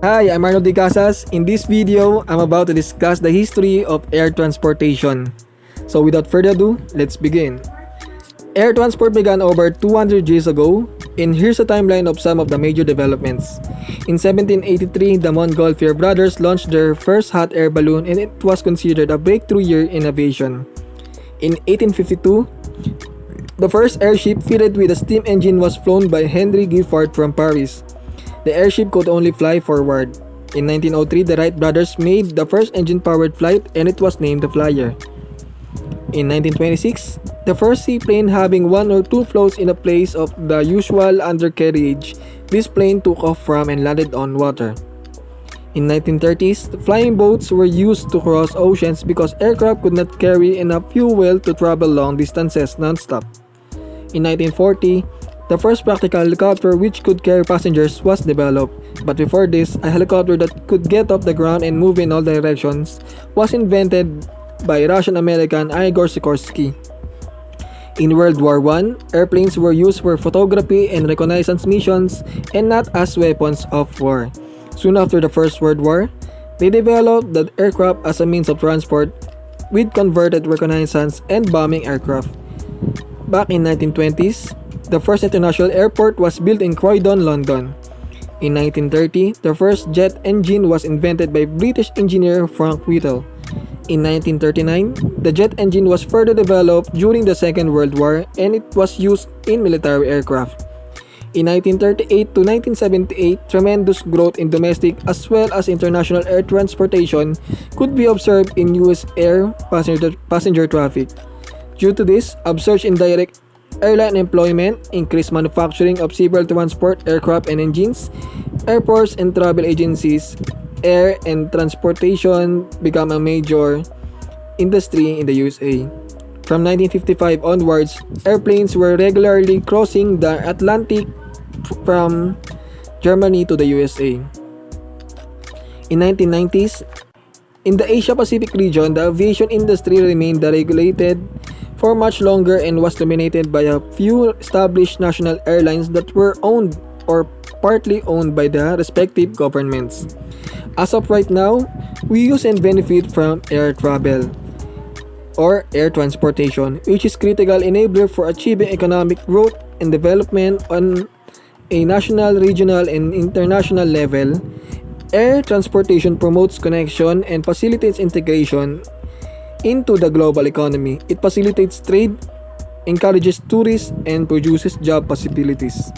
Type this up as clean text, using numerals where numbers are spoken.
Hi, I'm Arnold D. Casas. In this video, I'm about to discuss the history of air transportation. So without further ado, let's begin. Air transport began over 200 years ago, and here's a timeline of some of the major developments. In 1783, the Montgolfier brothers launched their first hot air balloon and it was considered a breakthrough year in aviation. In 1852, the first airship fitted with a steam engine was flown by Henry Giffard from Paris. The airship could only fly forward. In 1903, the Wright brothers made the first engine-powered flight and it was named the Flyer. In 1926, the first seaplane having one or two floats in a place of the usual undercarriage, this plane took off from and landed on water. In 1930s, flying boats were used to cross oceans because aircraft could not carry enough fuel to travel long distances non-stop. In 1940, the first practical helicopter which could carry passengers was developed, but before this, a helicopter that could get off the ground and move in all directions was invented by Russian-American Igor Sikorsky. In World War I, airplanes were used for photography and reconnaissance missions and not as weapons of war. Soon after the First World War, they developed the aircraft as a means of transport with converted reconnaissance and bombing aircraft. Back in 1920s, the first international airport was built in Croydon, London. In 1930, the first jet engine was invented by British engineer Frank Whittle. In 1939, the jet engine was further developed during the Second World War and it was used in military aircraft. In 1938 to 1978, tremendous growth in domestic as well as international air transportation could be observed in US air passenger traffic. Due to this, a surge in direct airline employment, increased manufacturing of civil transport aircraft and engines, airports and travel agencies, air and transportation become a major industry in the USA. From 1955 onwards, airplanes were regularly crossing the Atlantic from Germany to the USA. In 1990s, in the Asia-Pacific region, the aviation industry remained deregulated for much longer and was dominated by a few established national airlines that were owned or partly owned by the respective governments. As of right now, we use and benefit from air travel or air transportation, which is critical enabler for achieving economic growth and development on a national, regional, and international level. Air transportation promotes connection and facilitates integration into the global economy. It facilitates trade, encourages tourists, and produces job possibilities.